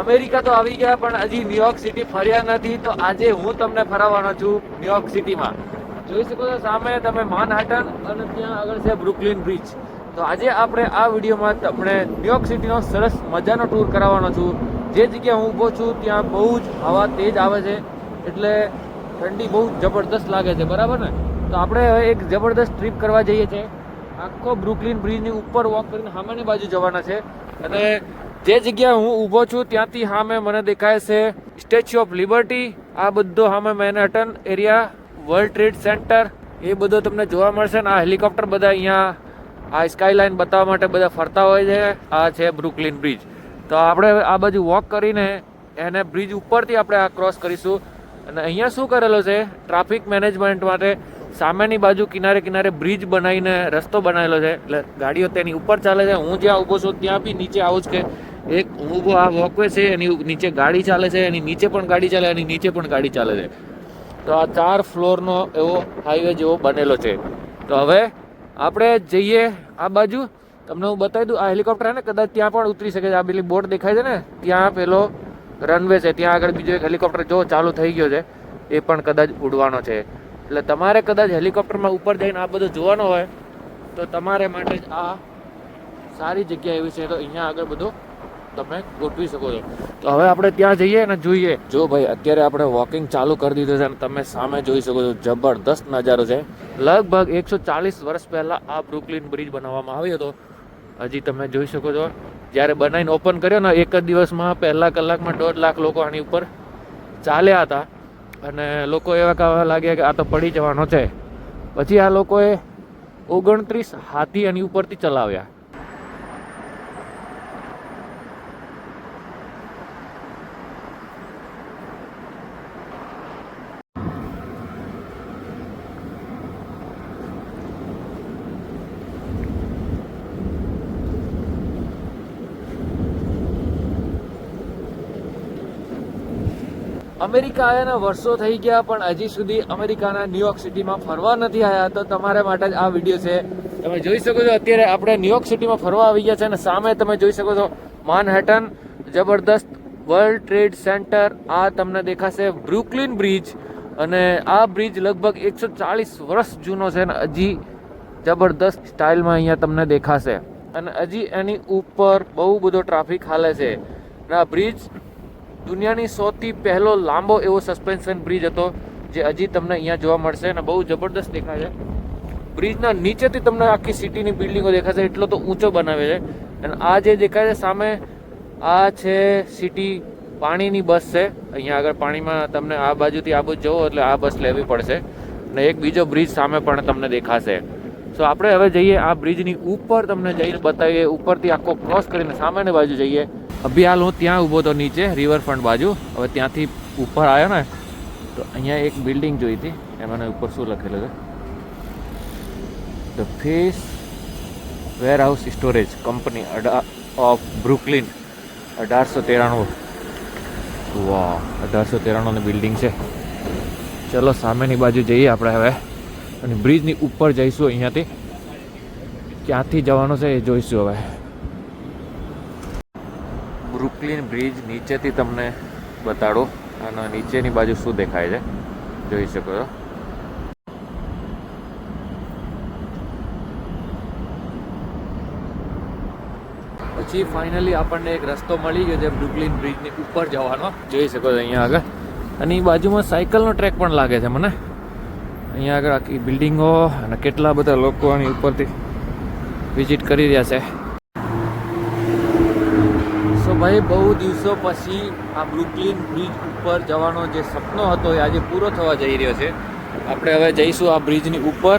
America તો આવી ગયા પણ હજી ન્યુયોર્ક સિટી ફર્યા નથી, તો આજે હું તમને ફરાવવાનો છું ન્યુયોર્ક સિટીમાં. જોઈ શકો છો સામે તમે માનહાટન અને ત્યાં આગળ છે બ્રુકલિન બ્રિજ. તો આજે આપણે આ વિડીયોમાં તમને ન્યુયોર્ક સિટીનો સરસ મજાનો ટૂર કરાવવાનો છું. જે જગ્યા હું ઊભો છું ત્યાં બહુ જ હવા તેજ આવે છે, એટલે ઠંડી બહુ જબરદસ્ત લાગે છે, બરાબર ને? તો આપણે હવે એક જબરદસ્ત ટ્રીપ કરવા જઈએ છીએ. આખો બ્રુકલિન બ્રિજની ઉપર વોક કરીને સામેની બાજુ જવાના છે. અને જે જગ્યા હું ઊભો છું ત્યાંથી સામે મને દેખાય છે સ્ટેચ્યુ ઓફ લિબર્ટી. આ બધો સામે Manhattan area, World Trade Center, એ બધો તમને જોવા મળશે. ને આ હેલિકોપ્ટર બધા અહીંયા આ સ્કાયલાઇન બતાવવા માટે બધા ફરતા હોય છે. આ છે બ્રુકલિન બ્રિજ. તો આપણે આ બાજુ વોક કરીને એને બ્રિજ ઉપરથી આપણે આ ક્રોસ કરીશું. અને અહીંયા શું કરેલો છે, ટ્રાફિક મેનેજમેન્ટ માટે સામેની બાજુ કિનારે કિનારે બ્રિજ બનાવીને રસ્તો બનાવેલો છે, એટલે ગાડીઓ તેની ઉપર ચાલે છે. હું જ્યાં ઊભો છું ત્યાં બી નીચે આવું જ કે એક હું ઊભો આ વોકવે છે એની નીચે ગાડી ચાલે છે, એની નીચે પણ ગાડી ચાલે, એની નીચે પણ ગાડી ચાલે છે. તો આ 4 ફ્લોરનો એવો હાઈવે જેવો બનેલો છે. તો હવે આપણે જઈએ આ બાજુ. તમને હું બતાવી દઉં, આ હેલિકોપ્ટર છે ને કદાચ ત્યાં પણ ઉતરી શકે છે. આ પેલી બોર્ડ દેખાય છે ને, ત્યાં પેલો રનવે છે, ત્યાં આગળ બીજો એક હેલિકોપ્ટર જો ચાલુ થઈ ગયો છે, એ પણ કદાચ ઉડવાનો છે. એટલે તમારે કદાચ હેલિકોપ્ટરમાં ઉપર જઈને આ બધું જોવાનો હોય તો તમારે માટે જ આ સારી જગ્યા એવી છે. તો અહીંયા આગળ બધું તમે ગોઠવી શકો છો. તો હવે આપણે ત્યાં જઈએ અને જોઈએ. જો ભાઈ અત્યારે આપણે વોકિંગ ચાલુ કરી દીધું છે અને તમે સામે જોઈ શકો છો, જબરદસ્ત નજારો છે. લગભગ 140 વર્ષ પહેલા આ બ્રુકલિન બ્રિજ બનાવવામાં આવ્યો હતો. હજી તમે જોઈ શકો છો, જ્યારે બનાવીને ઓપન કર્યો ને એક જ દિવસમાં પહેલા કલાકમાં 1.5 લાખ લોકો આની ઉપર ચાલ્યા હતા. અને લોકો એવા કહેવા લાગ્યા કે આ તો પડી જવાનો છે. પછી આ લોકોએ 29 હાથી આની ઉપરથી ચલાવ્યા. અમેરિકા આવ્યાના વર્ષો થઈ ગયા પણ હજી સુધી અમેરિકાના ન્યુયોર્ક સિટીમાં ફરવા નથી આવ્યા. તો તમારા માટે જ આ વિડીયો છે. તમે જોઈ શકો છો અત્યારે આપણે ન્યુયોર્ક સિટીમાં ફરવા આવી ગયા છે અને સામે તમે જોઈ શકો છો માનહેટન, જબરદસ્ત વર્લ્ડ ટ્રેડ સેન્ટર, આ તમને દેખાશે બ્રુકલિન બ્રિજ. અને આ બ્રિજ લગભગ 140 વર્ષ જૂનો છે અને હજી જબરદસ્ત સ્ટાઇલમાં અહીંયા તમને દેખાશે. અને હજી એની ઉપર બહુ બધો ટ્રાફિક હાલે છે. અને આ બ્રિજ દુનિયાની સૌથી પહેલો લાંબો એવો સસ્પેન્શન બ્રિજ હતો, જે હજી તમને અહીંયા જોવા મળશે અને બહુ જબરદસ્ત દેખાય છે. બ્રિજના નીચેથી તમને આખી સિટીની બિલ્ડિંગો દેખાશે, એટલો તો ઊંચો બનાવે છે. અને આ જે દેખાય છે સામે, આ છે સિટી પાણીની બસ છે. અહીંયા આગળ પાણીમાં તમને આ બાજુથી આ બાજુ જવો એટલે આ બસ લેવી પડશે. અને એક બીજો બ્રિજ સામે પણ તમને દેખાશે. સો આપણે હવે જઈએ આ બ્રિજની ઉપર, તમને જઈને બતાવીએ. ઉપરથી આખો ક્રોસ કરીને સામેની બાજુ જઈએ. અભી હાલ હું ત્યાં ઊભો હતો નીચે રિવરફ્રન્ટ બાજુ. હવે ત્યાંથી ઉપર આવ્યો ને તો અહીંયા એક બિલ્ડિંગ જોઈ હતી, એમાં ઉપર શું લખેલું છે, the face warehouse storage company of Brooklyn, 1893. વાહ, 1893ની બિલ્ડિંગ છે. ચલો સામેની બાજુ જઈએ આપણે હવે અને બ્રિજની ઉપર જઈશું. અહીંયાથી ક્યાંથી જવાનું છે એ જોઈશું. હવે બ્રુકલિન બ્રિજ નીચેથી તમને બતાડો અને નીચેની બાજુ શું દેખાય છે જોઈ શકો છો. પછી ફાઇનલી આપણને એક રસ્તો મળી ગયો છે બ્રુકલિન બ્રિજની ઉપર જવાનો. જોઈ શકો છો અહીંયા આગળ. અને એ બાજુમાં સાયકલનો ટ્રેક પણ લાગે છે મને. અહીંયા આગળ આખી બિલ્ડિંગો અને કેટલા બધા લોકો આની ઉપરથી વિઝિટ કરી રહ્યા છે. સો ભાઈ, બહુ દિવસો પછી આ બ્રુકલિન બ્રિજ ઉપર જવાનો જે સપનો હતો એ આજે પૂરો થવા જઈ રહ્યો છે. આપણે હવે જઈશું આ બ્રિજની ઉપર.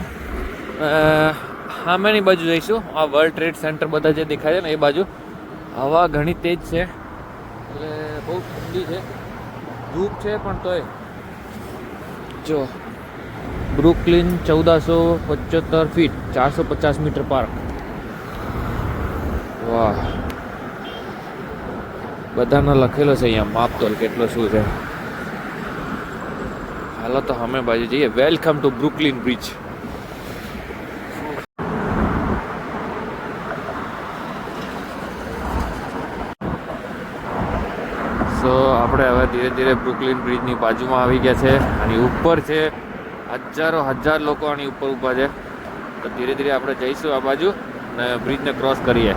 સામેની બાજુ જઈશું. આ વર્લ્ડ ટ્રેડ સેન્ટર બધા જે દેખાય છે ને એ બાજુ. હવા ઘણી તેજ છે એટલે બહુ ઠંડી છે, ધૂપ છે પણ તોય. જો બ્રુકલિન 1475 ફીટ, 450 મીટર પાર્ક. વાહ, બધાનો લખેલો છે અહીંયા માપતોલ કેટલો શું છે. હાલો તો અમે બાજુ જઈએ. Welcome to Brooklyn Bridge. So આપણે હવે ધીરે ધીરે બ્રુકલિન બ્રિજની બાજુમાં આવી ગયા છે. આની ઉપર છે, હજાર લોકો આની ઉપર ઊભા છે. તો ધીરે ધીરે આપણે જઈશું આ બાજુ અને બ્રિજને ક્રોસ કરીએ.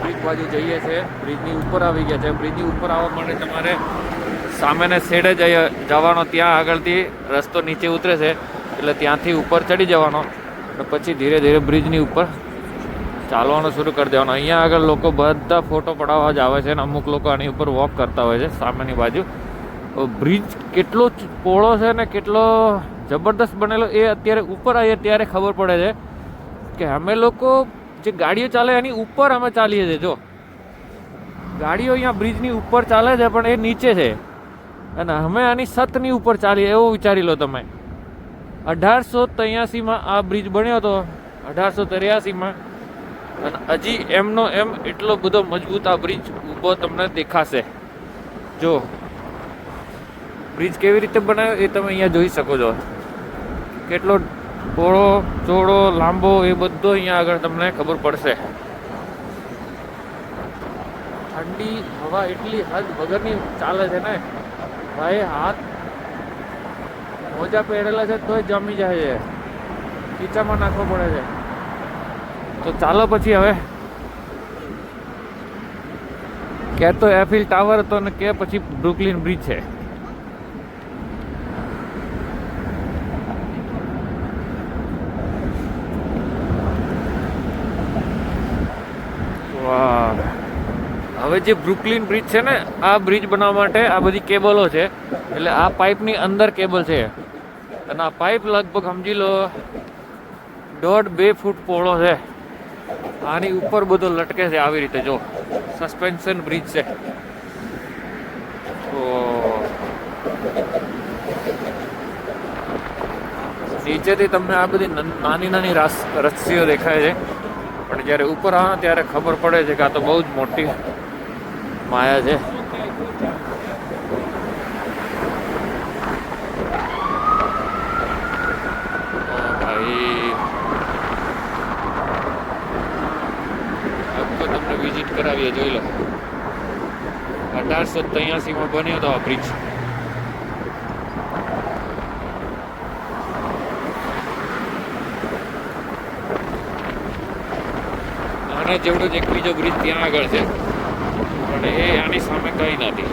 બ્રિજ બાજુ જઈએ છીએ, બ્રિજની ઉપર આવી ગયા છે. બ્રિજની ઉપર આવવા માટે તમારે સામેના સાઈડે જવાનો, ત્યાં આગળથી રસ્તો નીચે ઉતરે છે એટલે ત્યાંથી ઉપર ચડી જવાનો અને પછી ધીરે ધીરે બ્રિજની ઉપર ચાલવાનું શરૂ કરી દેવાનું. અહીંયા આગળ લોકો બધા ફોટો પડાવવા જ આવે છે અને અમુક લોકો આની ઉપર વોક કરતા હોય છે સામેની બાજુ. બ્રિજ કેટલો પહોળો છે ને કેટલો જબરદસ્ત બનેલો એ અત્યારે ઉપર આવીએ ત્યારે ખબર પડે છે કે અમે લોકો જે ગાડીઓ ચાલે એની ઉપર અમે ચાલીએ છીએ. જો ગાડીઓ અહીંયા બ્રિજની ઉપર ચાલે છે પણ એ નીચે છે અને અમે આની છતની ઉપર ચાલીએ, એવો વિચારી લો તમે. 1883માં આ બ્રિજ બન્યો હતો, 1883માં, અને હજી એમનો એમ એટલો બધો મજબૂત આ બ્રિજ ઊભો તમને દેખાશે. જો બ્રિજ કેવી રીતે બનાવ્યો એ તમે અહીંયા જોઈ શકો છો. કેટલો પહોળો, ચોળો, લાંબો એ બધો અહીંયા આગળ તમને ખબર પડશે. ઠંડી હવા એટલી હદ વગરની ચાલે છે ને ભાઈ, હાથ મોજા પહેરેલા છે તોય જામી જાય છે, ખીચામાં નાખવો પડે છે. તો ચાલો પછી હવે કે તો એફિલ ટાવર હતો ને કે પછી બ્રુકલિન બ્રિજ છે. વાહ, હવે જે બ્રુકલિન બ્રિજ છે ને, આ બ્રિજ બનાવવા માટે આ બધી કેબલો છે. એટલે આ પાઇપની અંદર કેબલ છે અને આ પાઇપ લગભગ સમજી લો 1.5-2 ફૂટ પહોળો છે. આની ઉપર બધો લટકે છે આવી રીતે. જો સસ્પેન્શન બ્રિજ છે. તો નીચેથી તમને આ બધી નાની નાની રસ્સીઓ દેખાય છે પણ જ્યારે ઉપર આવે ત્યારે ખબર પડે છે કે આ તો બહુ જ મોટી માયા છે. ભાઈ તમને વિઝિટ કરાવીએ, જોઈ લો. 1883માં બન્યો હતો આ બ્રિજ. આના જેવડો જ એક બીજો બ્રિજ ત્યાં આગળ છે પણ એ આની સામે કઈ નથી.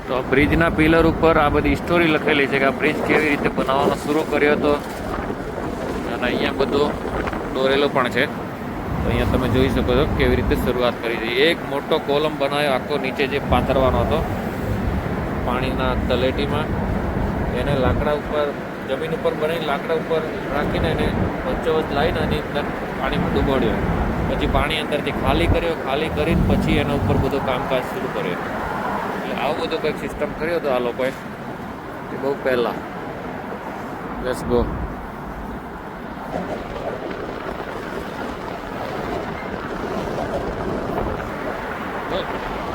તો બ્રિજના પિલર ઉપર આ બધી સ્ટોરી લખેલી છે કે આ બ્રિજ કેવી રીતે બનાવવાનો શરૂ કર્યો હતો અને અહીંયા બધો દોરેલો પણ છે. તો અહીંયા તમે જોઈ શકો છો કેવી રીતે શરૂઆત કરી હતી. એક મોટો કોલમ બનાવ્યો આખો નીચે જે પાથરવાનો હતો પાણીના તલેટીમાં, એને લાકડા ઉપર, જમીન ઉપર બનાવીને લાકડા ઉપર રાખીને એને વચ્ચોવચ્ચ લાવીને એની અંદર પાણીમાં ડૂબાડ્યો. પછી પાણી અંદરથી ખાલી કર્યો, ખાલી કરીને પછી એના ઉપર બધું કામકાજ શરૂ કર્યો. એટલે આવું બધું કંઈક સિસ્ટમ કર્યો હતો આ લોકોએ એ બહુ પહેલાં. Let's go.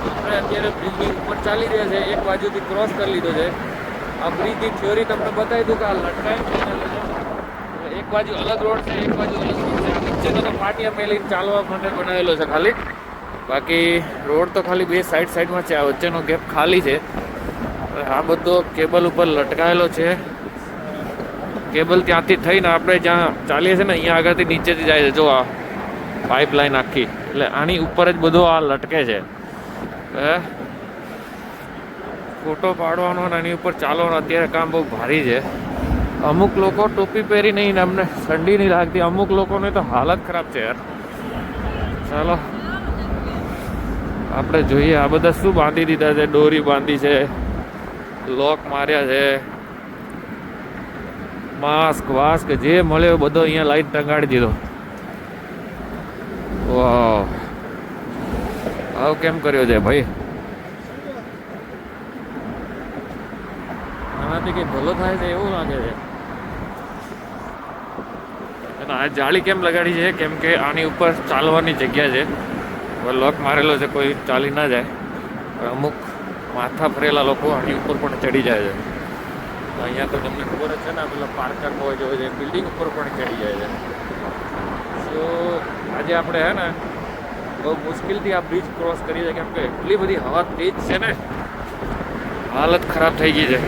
આપણે અત્યારે બ્રિજની ઉપર ચાલી રહ્યા છે, એક બાજુથી ક્રોસ કરી લીધો છે. આ બ્રિજની થિયોરી તમને બતાવી દઉં કે આ લટકાય એક બાજુ અલગ રોડ છે, એક બાજુ અલગ રોડ છે. નીચેનો તો પાટિયા મેલીને ચાલવા માટે બનાવેલો છે ખાલી, બાકી રોડ તો ખાલી બે સાઈડમાં છે. આ વચ્ચેનો ગેપ ખાલી છે. આ બધો કેબલ ઉપર લટકાયેલો છે. કેબલ ત્યાંથી થઈને આપણે જ્યાં ચાલીએ છીએ ને અહીંયા આગળથી નીચેથી જાય છે. જો આ પાઇપલાઇન આખી, એટલે આની ઉપર જ બધો આ લટકે છે. ફોટો પાડવાનો અને એની ઉપર ચાલવાનો અત્યારે કામ બહુ ભારી છે. અમુક લોકો ટોપી પહેરી નહીં ને અમને ઠંડી નહીં લાગતી, અમુક લોકોને તો હાલત ખરાબ છે યાર. ચાલો આપણે જોઈએ આ બધા શું બાંધી દીધા છે. દોરી બાંધી છે, લોક માર્યા છે, માસ્ક વાસ્ક જે મળ્યો બધો અહીંયા લાઈટ ટંગાડી દીધો. વાહ, આવું કેમ કર્યો છે ભાઈ? આનાથી કંઈ ભલો થાય છે એવું લાગે છે. અને આ જાળી કેમ લગાડી છે? કેમ કે આની ઉપર ચાલવાની જગ્યા છે. લોક મારેલો છે, કોઈ ચાલી ના જાય. અમુક માથા ફરેલા લોકો આની ઉપર પણ ચડી જાય છે. અહીંયા તો તમને ખબર જ છે ને પેલા પાર્કર બોય જો છે બિલ્ડિંગ ઉપર પણ ચડી જાય છે. તો આજે આપણે હે ને બહુ મુશ્કેલથી આ બ્રિજ ક્રોસ કરીએ છીએ કેમ કે એટલી બધી હવા તેજ છે ને હાલત ખરાબ થઈ ગઈ છે.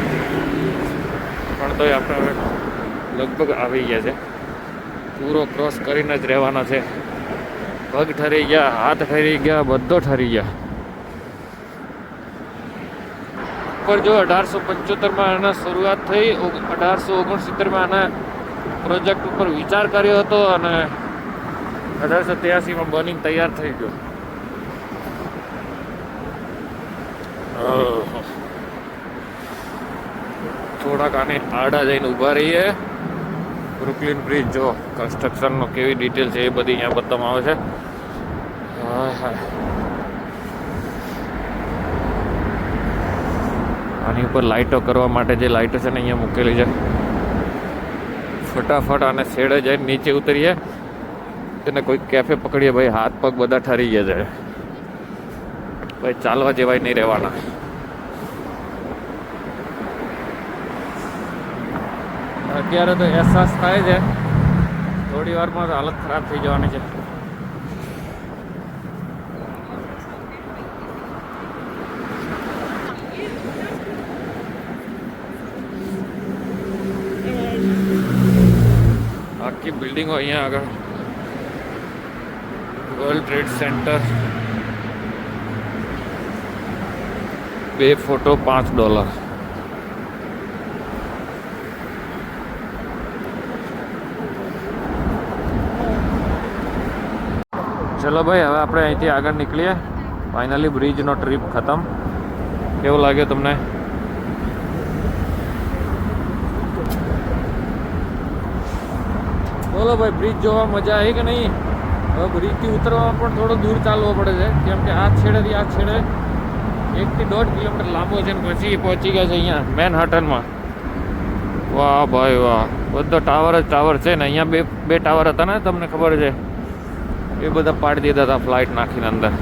પણ તોય આપણે હવે લગભગ આવી ગયા છે. પૂરો ક્રોસ કરીને જ રહેવાનો છે. પગ ઠરી ગયા, હાથ ઠરી ગયા, બધો ઠરી ગયા. ઉપર જો 1875માં આના શરૂઆત થઈ, 1869માં આના પ્રોજેક્ટ ઉપર વિચાર કર્યો હતો અને 1883માં બનીને તૈયાર થઈ ગયો. થોડાક આને આડા જઈને ઊભા રહીએ. બ્રુકલિન બ્રિજ જો કન્સ્ટ્રક્શનનો કેવી ડિટેલ છે એ બધી અહીંયા બતાવવામાં આવે છે. આની ઉપર લાઇટો કરવા માટે જે લાઇટો છે ને અહીંયા મૂકેલી છે. ફટાફટ આને છેડે જઈને નીચે ઉતરીએ અને કોઈ કેફે પકડીએ. ભાઈ હાથ પગ બધા ઠરી ગયા છે. ભાઈ ચાલવા જેવાય નહીં રહેવાના. અત્યારે તો અહેસાસ થાય છે, થોડી વારમાં તો હાલત ખરાબ થઈ જવાની છે. આખી બિલ્ડિંગો અહીંયા આગળ વર્લ્ડ ટ્રેડ સેન્ટર. 2 ફોટો $5. ચલો ભાઈ હવે આપણે અહીંથી આગળ નીકળીએ. ફાઇનલી બ્રિજનો ટ્રીપ ખતમ. કેવું લાગ્યો તમને? બોલો ભાઈ, બ્રિજ જોવા મજા આવી કે નહીં? હવે બ્રિજથી ઉતરવામાં પણ થોડો દૂર ચાલવો પડે છે કેમ કે આ છેડેથી આ છેડે 1 થી 1.5 કિલોમીટર લાંબો છે ને પછી પહોંચી ગયા છે અહીંયા મેનહટનમાં. વાહ ભાઈ વાહ, બધો ટાવર જ ટાવર છે ને. અહીંયા બે ટાવર હતા ને, તમને ખબર છે, એ બધા પાડી દીધા હતા ફ્લાઇટ નાખીને અંદર.